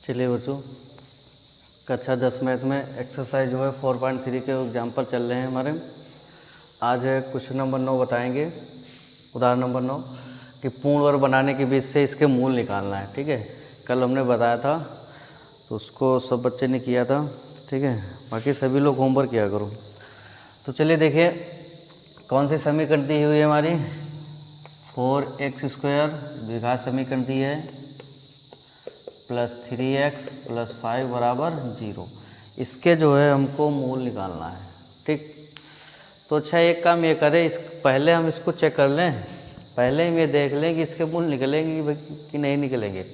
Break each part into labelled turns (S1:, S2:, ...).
S1: चलिए बच्चों, कक्षा 10 मैथ में एक्सरसाइज जो है 4.3 के एग्जाम्पल चल रहे हैं हमारे। आज है क्वेश्चन नंबर 9 बताएंगे, उदाहरण नंबर 9 कि पूर्ण वर्ग बनाने के बीच से इसके मूल निकालना है। ठीक है, कल हमने बताया था तो उसको सब बच्चे ने किया था। ठीक है, बाकी सभी लोग होमवर्क किया करो। तो चलिए देखिए कौन सी समीकरण दी हुई है हमारी। 4x² द्विघात समीकरण दी है प्लस 3x प्लस 5 बराबर 0। इसके जो है हमको मूल निकालना है। ठीक, तो अच्छा एक काम ये करें, इस पहले हम इसको चेक कर लें, पहले हम ये देख लें कि इसके मूल निकलेंगे कि नहीं निकलेंगे।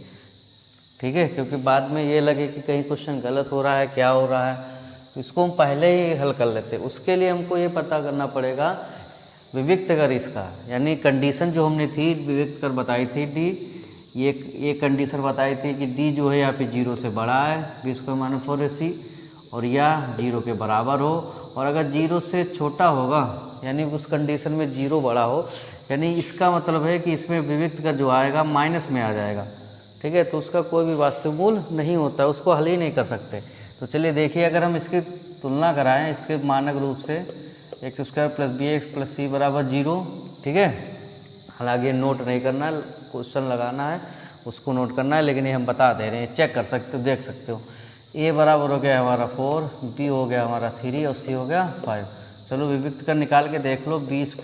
S1: ठीक है, क्योंकि बाद में ये लगे कि कहीं क्वेश्चन गलत हो रहा है, क्या हो रहा है, तो इसको हम पहले ही हल कर लेते। उसके लिए हमको ये पता करना पड़ेगा विविक्त कर इसका, यानी कंडीशन जो हमने थी विविक्त कर बताई थी डी, ये कंडीशन बताई थी कि डी जो है यहाँ पे 0 से बड़ा है, b²-4ac, और या 0 के बराबर हो, और अगर 0 से छोटा होगा यानी उस कंडीशन में 0 बड़ा हो, यानी इसका मतलब है कि इसमें विविक्त कर जो आएगा माइनस में आ जाएगा। ठीक है, तो उसका कोई भी वास्तविक मूल नहीं होता, उसको हल ही नहीं कर सकते। तो चलिए देखिए, अगर हम इसकी तुलना कराएं इसके मानक रूप से x² + bx + c बराबर 0। ठीक है, हालांकि नोट नहीं करना है, क्वेश्चन लगाना है उसको नोट करना है, लेकिन ये हम बता दे रहे हैं, चेक कर सकते हो, देख सकते हो। a बराबर हो गया हमारा 4, b हो गया हमारा 3 और c हो गया 5। चलो विविक्त कर निकाल के देख लो। b² -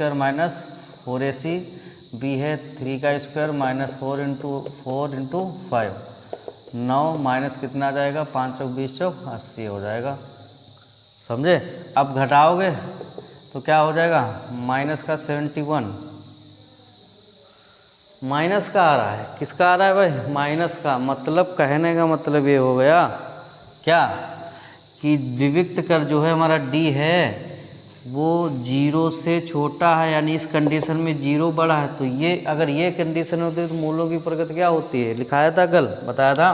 S1: 4ac, b है 3 का स्क्वायर - 4 × 5, 9 माइनस कितना आ जाएगा, 5 चौक 20 चौक 80 हो जाएगा। समझे? अब घटाओगे तो क्या हो जाएगा, माइनस का 71, माइनस का आ रहा है। किसका आ रहा है भाई? माइनस का। मतलब कहने का मतलब ये हो गया क्या कि विविक्त कर जो है हमारा डी है वो 0 से छोटा है, यानी इस कंडीशन में 0 बड़ा है। तो ये अगर ये कंडीशन होती है तो मूलों की प्रगति क्या होती है, लिखाया था कल, बताया था।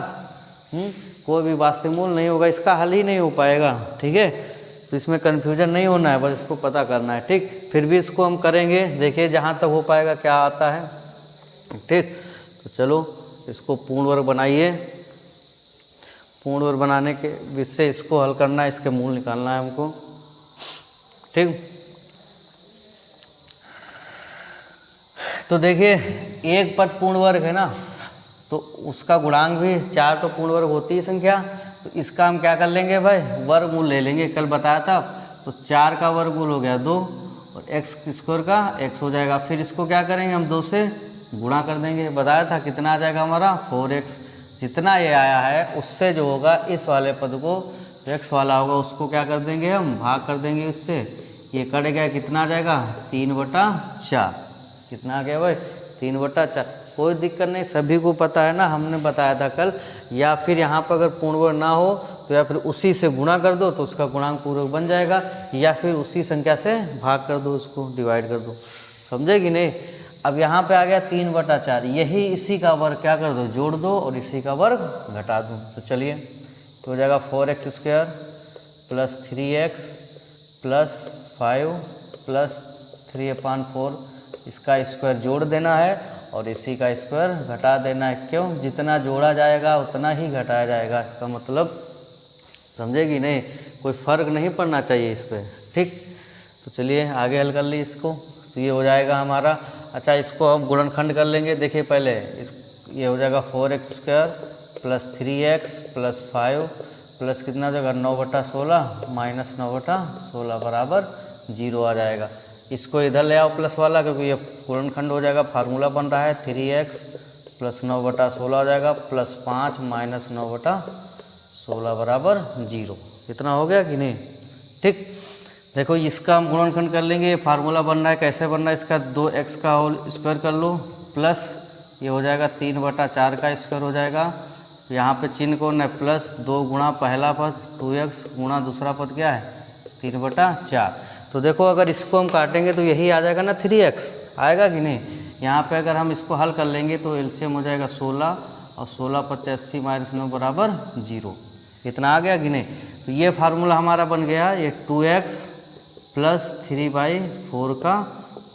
S1: कोई भी वास्तविक मूल नहीं होगा, इसका हल ही नहीं हो पाएगा। ठीक है, तो इसमें कन्फ्यूजन नहीं होना है, बस इसको पता करना है। ठीक, फिर भी इसको हम करेंगे, देखिए जहाँ तक हो पाएगा क्या आता है। ठीक, तो चलो इसको पूर्ण वर्ग बनाइए। पूर्ण वर्ग बनाने के विषय इसको हल करना है, इसके मूल निकालना है हमको। ठीक, तो देखिए एक पद पूर्ण वर्ग है ना, तो उसका गुणांक भी 4 तो पूर्ण वर्ग होती है संख्या। तो इसका हम क्या कर लेंगे भाई, वर्गमूल ले लेंगे। कल बताया था, तो 4 का वर्गमूल हो गया 2 और x² का x हो जाएगा। फिर इसको क्या करेंगे हम, 2 से गुणा कर देंगे। बताया था कितना आ जाएगा हमारा 4x। जितना ये आया है उससे जो होगा इस वाले पद को, जो x वाला होगा उसको क्या कर देंगे हम, भाग कर देंगे इससे। ये कट गया, कितना आ जाएगा 3/4। कितना आ गया भाई, 3/4। कोई दिक्कत नहीं, सभी को पता है ना, हमने बताया था कल। या फिर यहाँ पर अगर पूर्ण वर्ग ना हो तो या फिर उसी से गुणा कर दो तो उसका गुणांक पूर्वक बन जाएगा, या फिर उसी संख्या से भाग कर दो, उसको डिवाइड कर दो। समझे कि नहीं? अब यहाँ पे आ गया 3/4, यही इसी का वर्ग क्या कर दो, जोड़ दो, और इसी का वर्ग घटा दो। तो चलिए, तो हो जाएगा 4x² + 3x + 5 + 3/4, इसका स्क्वायर जोड़ देना है और इसी का स्क्वायर घटा देना है। क्यों? जितना जोड़ा जाएगा उतना ही घटाया जाएगा, इसका मतलब समझेगी नहीं, कोई फ़र्क नहीं पड़ना चाहिए इस पर। ठीक, तो चलिए आगे हल कर ली इसको। तो ये हो जाएगा हमारा, अच्छा इसको हम गुणनखंड कर लेंगे। देखिए पहले ये हो जाएगा 4x² + 3x + 5 प्लस कितना हो जाएगा 9/16 - 9/16 बराबर 0 आ जाएगा। इसको इधर ले आओ प्लस वाला, क्योंकि ये गुणनखंड हो जाएगा, फार्मूला बन रहा है। 3x + 9/16 हो जाएगा, +5 - 9/16 बराबर 0। इतना हो गया कि नहीं? ठीक, देखो इसका हम गुणनखंड कर लेंगे। फार्मूला बन रहा है, कैसे बन रहा है इसका, 2x का होल स्क्वायर कर लो, प्लस ये हो जाएगा 3/4 का स्क्वायर हो जाएगा। यहाँ पे चिन्ह कौन है, प्लस 2 गुणा पहला पद 2x गुणा दूसरा पद क्या है 3/4। तो देखो अगर इसको हम काटेंगे तो यही आ जाएगा ना, 3x आएगा कि नहीं? यहाँ पे अगर हम इसको हल कर लेंगे तो एलसीएम हो जाएगा 16 और 16/85 - 9 बराबर 0। इतना आ गया कि नहीं? तो ये फार्मूला हमारा बन गया, ये 2x + 3/4 का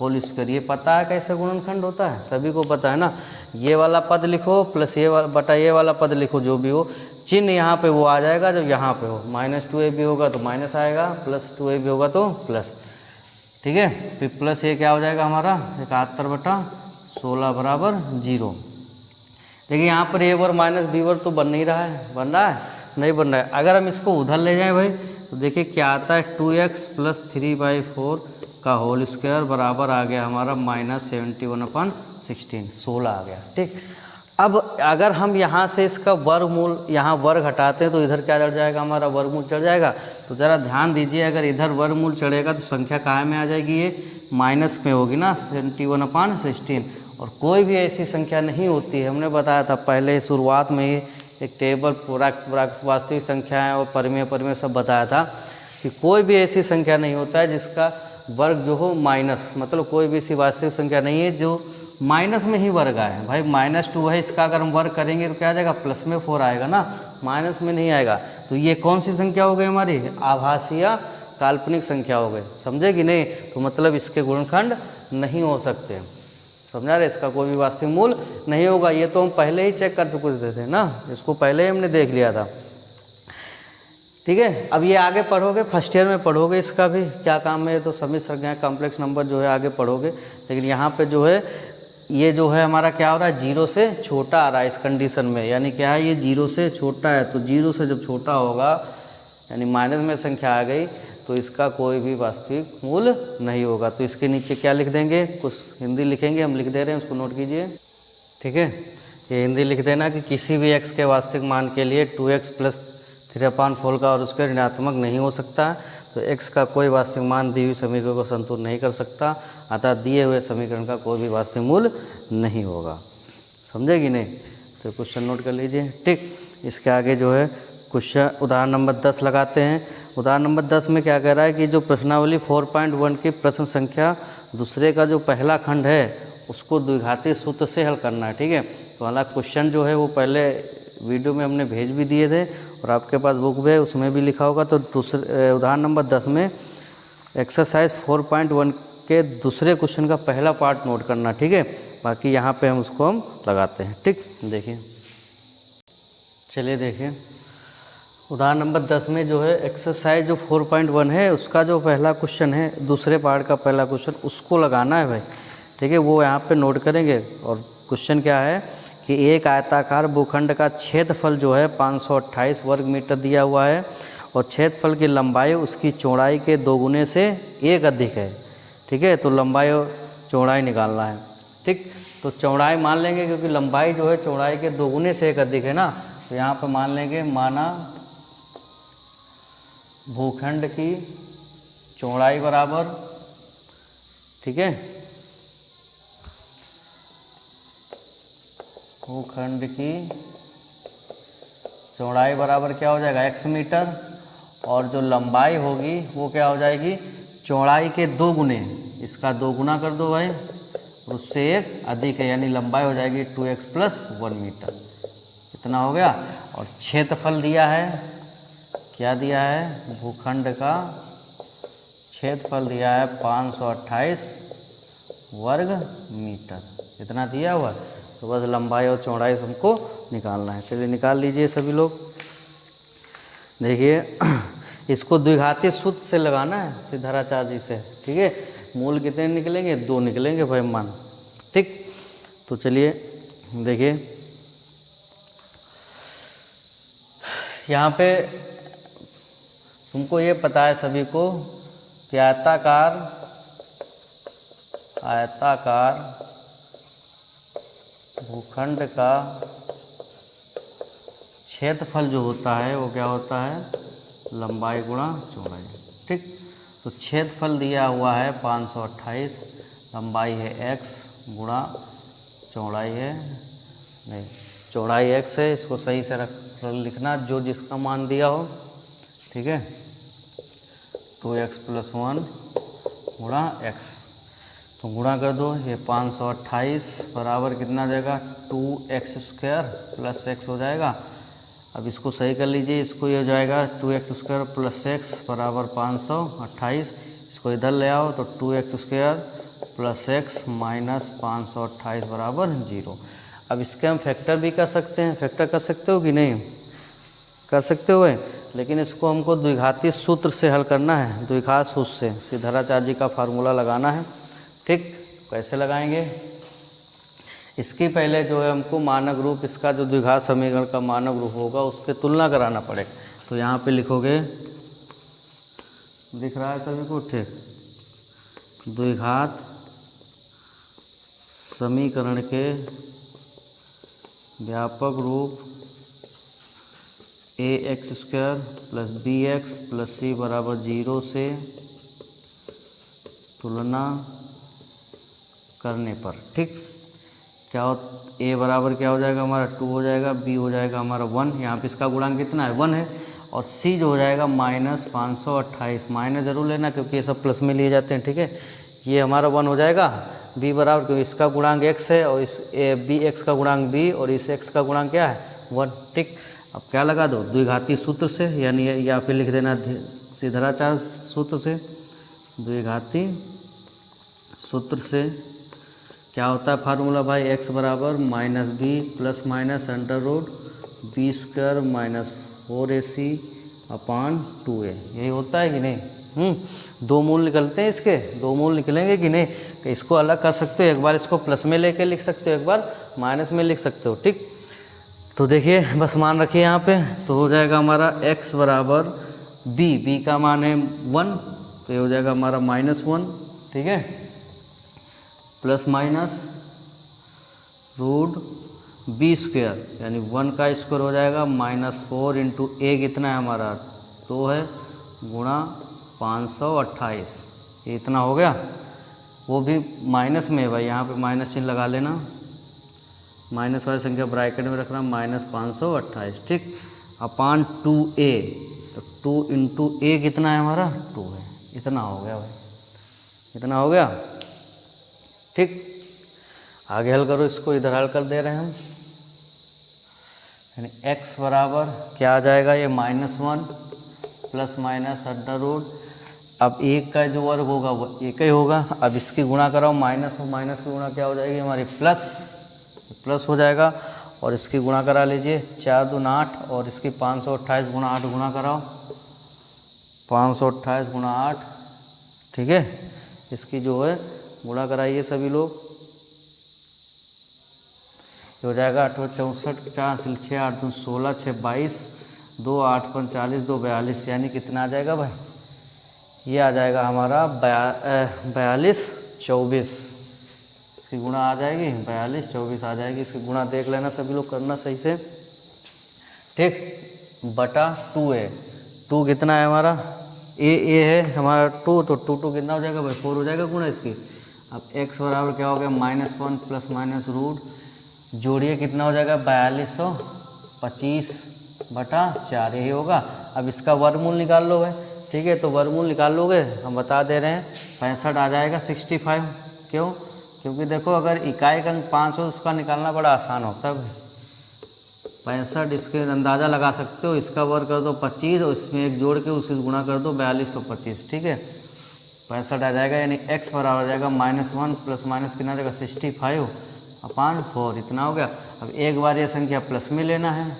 S1: होल स्क्वायर। ये पता है कैसे गुणनखंड होता है, सभी को पता है ना। ये वाला पद लिखो प्लस ये वाला बटा ये वाला पद लिखो, जो भी हो। चिन्ह यहाँ पे वो आ जाएगा जब यहाँ पे हो, -2ab होगा तो माइनस आएगा, +2ab होगा तो प्लस। ठीक है, फिर प्लस ये क्या हो जाएगा हमारा 71/16 बराबर 0। देखिए यहाँ पर ए वर माइनस बी वर तो बन नहीं रहा है, बन रहा है नहीं बन रहा है। अगर हम इसको उधर ले जाएं भाई तो देखिए क्या आता है 2x + 3/4 का होल स्क्वायर बराबर आ गया हमारा -71/16, 16 आ गया। ठीक, अब अगर हम यहाँ से इसका वर्गमूल, यहाँ वर्ग हटाते हैं तो इधर क्या चढ़ जाएगा हमारा वर्गमूल चढ़ जाएगा। तो ज़रा ध्यान दीजिए, अगर इधर वर्गमूल चढ़ेगा तो संख्या कहाँ में आ जाएगी, ये माइनस में होगी ना 71/16। और कोई भी ऐसी संख्या नहीं होती है, हमने बताया था पहले शुरुआत में ही एक टेबल पूरा वास्तविक संख्याएं और परिमेय सब बताया था कि कोई भी ऐसी संख्या नहीं होता है जिसका वर्ग जो हो माइनस, मतलब कोई भी ऐसी वास्तविक संख्या नहीं है जो माइनस में ही वर्ग आए। भाई -2 है, इसका अगर हम वर्ग करेंगे तो क्या आ जाएगा, प्लस में 4 आएगा ना, माइनस में नहीं आएगा। तो ये कौन सी संख्या हो गई हमारी, आभासी या काल्पनिक संख्या हो गई, समझे कि नहीं। तो मतलब इसके गुणनखंड नहीं हो सकते, समझा रहे, इसका कोई भी वास्तविक मूल नहीं होगा। ये तो हम पहले ही चेक कर चुके थे ना, इसको पहले ही हमने देख लिया था। ठीक है, अब ये आगे पढ़ोगे, फर्स्ट ईयर में पढ़ोगे, इसका भी क्या काम है, तो समित संख्या कॉम्प्लेक्स नंबर जो है आगे पढ़ोगे। लेकिन यहाँ पे जो है ये जो है हमारा क्या हो रहा है, 0 से छोटा आ रहा है इस कंडीशन में, यानी क्या है, ये 0 से छोटा है। तो 0 से जब छोटा होगा यानी माइनस में संख्या आ गई तो इसका कोई भी वास्तविक मूल नहीं होगा। तो इसके नीचे क्या लिख देंगे, कुछ हिंदी लिखेंगे, हम लिख दे रहे हैं, उसको नोट कीजिए। ठीक है, ये हिंदी लिख देना कि किसी भी x के वास्तविक मान के लिए 2x + 3/4 का और उसके ऋणात्मक नहीं हो सकता। तो x का कोई वास्तविक मान दी हुई समीकरण को संतुष्ट नहीं कर सकता, अतः दिए हुए समीकरण का कोई भी वास्तविक मूल नहीं होगा, समझे कि नहीं। तो क्वेश्चन नोट कर लीजिए। ठीक, इसके आगे जो है क्वेश्चन उदाहरण नंबर 10 लगाते हैं। उदाहरण नंबर 10 में क्या कह रहा है कि जो प्रश्नावली 4.1 की प्रश्न संख्या दूसरे का जो पहला खंड है उसको द्विघाती सूत्र से हल करना है। ठीक है, तो हालांकि क्वेश्चन जो है वो पहले वीडियो में हमने भेज भी दिए थे और आपके पास बुक भी है, उसमें भी लिखा होगा। तो दूसरे उदाहरण नंबर 10 में एक्सरसाइज 4.1 के दूसरे क्वेश्चन का पहला पार्ट नोट करना। ठीक है, बाकी यहाँ पे हम उसको हम लगाते हैं। ठीक, देखिए, चलिए देखिए उदाहरण नंबर 10 में जो है एक्सरसाइज जो 4.1 है उसका जो पहला क्वेश्चन है, दूसरे पार्ट का पहला क्वेश्चन, उसको लगाना है भाई। ठीक है, वो यहाँ पे नोट करेंगे। और क्वेश्चन क्या है कि एक आयताकार भूखंड का क्षेत्रफल जो है 528 वर्ग मीटर दिया हुआ है और क्षेत्रफल की लंबाई उसकी चौड़ाई के 2 गुने से 1 अधिक है। ठीक है, तो लंबाई और चौड़ाई निकालना है। ठीक, तो चौड़ाई मान लेंगे क्योंकि लंबाई जो है चौड़ाई के 2 गुने से 1 अधिक है ना, तो यहाँ पर मान लेंगे माना भूखंड की चौड़ाई बराबर, ठीक है, भूखंड की चौड़ाई बराबर क्या हो जाएगा, x मीटर, और जो लंबाई होगी वो क्या हो जाएगी, चौड़ाई के 2 गुने, इसका 2 गुना कर दो भाई, उससे 1 अधिक है, यानी लंबाई हो जाएगी 2x + 1 मीटर। इतना हो गया। और क्षेत्रफल दिया है, क्या दिया है, भूखंड का क्षेत्रफल दिया है 528 वर्ग मीटर, इतना दिया हुआ। तो बस लंबाई और चौड़ाई हमको निकालना है। चलिए निकाल लीजिए सभी लोग। देखिए इसको द्विघाती सूत्र से लगाना है सिद्धाराचार्य से। ठीक है, मूल कितने निकलेंगे, 2 निकलेंगे भाई मान। ठीक, तो चलिए देखिए यहाँ पे तुमको ये पता है सभी को कि आयताकार भूखंड का क्षेत्रफल जो होता है वो क्या होता है, लंबाई गुणा चौड़ाई। ठीक, तो क्षेत्रफल दिया हुआ है 528, लंबाई है x गुणा चौड़ाई है, नहीं चौड़ाई x है, इसको सही से लिखना जो जिसका मान दिया हो। ठीक है, 2x + 1 गुणा x, तो गुणा कर दो, ये 528 बराबर कितना जाएगा, 2x² + x हो जाएगा। अब इसको सही कर लीजिए, इसको ये हो जाएगा 2x² + x बराबर 528, इसको इधर ले आओ तो 2x² + x - 528 बराबर 0। अब इसके हम फैक्टर भी कर सकते हैं, फैक्टर कर सकते हो कि नहीं, कर सकते हो, लेकिन इसको हमको द्विघाती सूत्र से हल करना है, द्विघात सूत्र से श्रीधराचार्य का फार्मूला लगाना है। ठीक, कैसे लगाएंगे? इसकी पहले जो है हमको मानक रूप, इसका जो द्विघात समीकरण का मानक रूप होगा उसके तुलना कराना पड़ेगा। तो यहाँ पे लिखोगे, दिख रहा है सभी को? ठीक, द्विघात समीकरण के व्यापक रूप ax² + bx + c = 0 से तुलना करने पर, ठीक, क्या हो, a बराबर क्या हो जाएगा हमारा 2 हो जाएगा, b हो जाएगा हमारा 1, यहाँ पे इसका गुणांक कितना है 1 है, और c जो हो जाएगा -528, माइनस जरूर लेना क्योंकि ये सब प्लस में लिए जाते हैं। ठीक है, ये हमारा 1 हो जाएगा, b बराबर, क्योंकि इसका गुणांक x है और इस bx का गुणांक b और इस x का गुणांक क्या है 1। ठीक, अब क्या लगा दो, द्विघाती सूत्र से, यानी या फिर लिख देना श्रीधराचार्य सूत्र से। द्विघाती सूत्र से क्या होता है फार्मूला भाई, x बराबर -b + √b² - 4ac/2a, यही होता है कि नहीं? दो मूल निकलते हैं इसके, दो मूल निकलेंगे कि नहीं? तो इसको अलग कर सकते हो, एक बार इसको प्लस में लेके लिख सकते हो, एक बार माइनस में लिख सकते हो। ठीक, तो देखिए बस मान रखिए यहाँ पे, तो हो जाएगा हमारा x बराबर b का मान है 1, तो ये हो जाएगा हमारा -1, ठीक है, ± √b², यानी 1 का स्क्वायर हो जाएगा -4 × a, कितना है हमारा 2 है, गुणा 528, ये इतना हो गया। वो भी माइनस में है भाई, यहाँ पे माइनस चिन्ह लगा लेना, माइनस वाली संख्या ब्रैकेट में रखना, -528, ठीक, अपान 2a, तो 2 × a कितना है हमारा 2 है, इतना हो गया भाई, इतना हो गया। ठीक, आगे हल करो इसको, इधर हल कर दे रहे हैं हम, यानी x बराबर क्या आ जाएगा, ये -1 ± √, अब एक का जो वर्ग होगा वो एक ही होगा, अब इसकी गुणा कराओ, माइनस और माइनस की गुणा क्या हो जाएगी हमारी प्लस हो जाएगा, और इसकी गुणा करा लीजिए, 4 दूनी 8, और इसकी 528 × 8 गुणा कराओ, 528 × 8, ठीक है, इसकी जो है गुणा कराइए सभी लोग, हो जाएगा 8 × 64, 4 × 6 8 दूनी 16, 6 22, 2 8 × 5 40, 2 42, यानी कितना आ जाएगा भाई, ये आ जाएगा हमारा 42 24, इसकी गुणा आ जाएगी 42 24 आ जाएगी, इसकी गुणा देख लेना सभी लोग, करना सही से। ठीक, बटा 2a, 2 कितना है हमारा, a है हमारा 2, तो 2 कितना हो जाएगा भाई 4 हो जाएगा गुणा इसकी। अब x बराबर क्या हो गया -1 ± √, जोड़िए कितना हो जाएगा 4225/4, यही होगा। अब इसका वर्गमूल निकाल लो है, ठीक है, तो वर्गमूल निकाल लोगे, हम बता दे रहे हैं 65 आ जाएगा 65, क्यों? क्योंकि देखो अगर इकाई का अंक 5 हो उसका निकालना बड़ा आसान होता है भाई, 65 इसके अंदाज़ा लगा सकते हो, इसका वर्ग कर दो 25 और इसमें एक जोड़ के उसे गुणा कर दो 4225, ठीक है, 65 आ जाएगा, यानी x बराबर आ जाएगा -1 ± कितना देगा 65/4, इतना हो गया। अब एक बार ये संख्या प्लस में लेना है,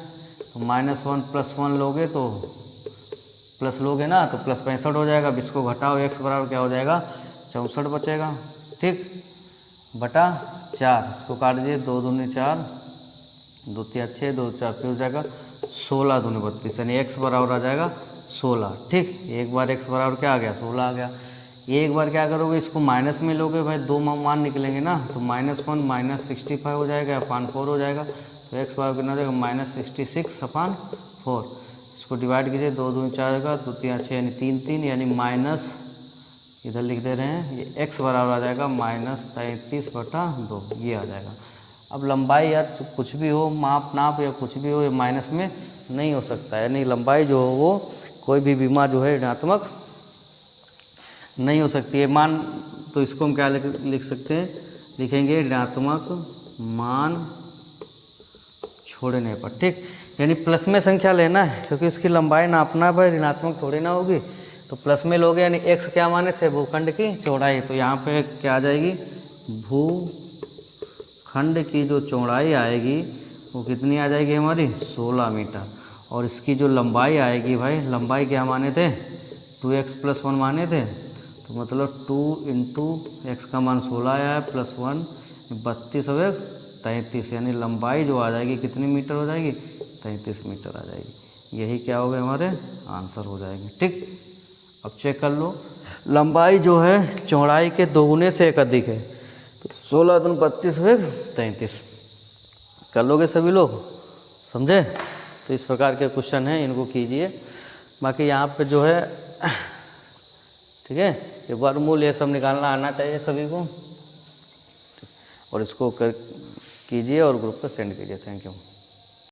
S1: तो -1 + 1 लोगे तो प्लस लोगे ना, तो + 65 हो जाएगा। अब इसको घटाओ, x बराबर क्या हो जाएगा 64 बचेगा, ठीक, बटा 4, इसको काट दीजिए, 2 दूनी 4, 2 3 6, 2 4 फिर हो जाएगा 16 दूनी 32, यानी x बराबर आ जाएगा 16, ठीक, एक बार x बराबर क्या आ गया 16 आ गया। एक बार क्या करोगे, इसको माइनस में लोगे भाई, दो मान निकलेंगे ना, तो -1 -65 हो जाएगा, /4 हो जाएगा, तो x बराबर कितना हो जाएगा -66/4, इसको डिवाइड कीजिए, 2 दूनी 4 का, 2 3 6 यानी 3 3, यानी माइनस, इधर लिख दे रहे हैं, ये x बराबर आ जाएगा -33/2, ये आ जाएगा। अब लंबाई यार कुछ भी हो, माप नाप या कुछ भी हो, ये माइनस में नहीं हो सकता, यानी लंबाई जो हो वो कोई भी विमा जो है ऋणात्मक नहीं हो सकती है। मान, तो इसको हम क्या लिख सकते हैं, लिखेंगे ऋणात्मक मान छोड़ने पर, ठीक, यानी प्लस में संख्या लेना है, क्योंकि इसकी लंबाई नापना भाई, ऋणात्मक थोड़ी ना होगी, तो प्लस में लोगे, यानी x क्या माने थे, भूखंड की चौड़ाई, तो यहाँ पे क्या आ जाएगी, भूखंड की जो चौड़ाई आएगी वो कितनी आ जाएगी हमारी 16 मीटर, और इसकी जो लंबाई आएगी भाई, लंबाई क्या माने थे, 2x + 1 माने थे, तो मतलब 2 × x का मान 16 आया है, +1 32 और 33, यानी लंबाई जो आ जाएगी कितनी मीटर हो जाएगी, 33 मीटर आ जाएगी। यही क्या हो गए हमारे आंसर हो जाएंगे। ठीक, अब चेक कर लो, लंबाई जो है चौड़ाई के दोगुने से एक अधिक है, तो 16 × 32 और 33 कर लोगे सभी लोग, समझे। तो इस प्रकार के क्वेश्चन हैं, इनको कीजिए। बाकी यहाँ पे जो है ठीक है, ये वर्गमूल ये सब निकालना आना चाहिए सभी को, और इसको कीजिए और ग्रुप पर सेंड कीजिए। Thank you.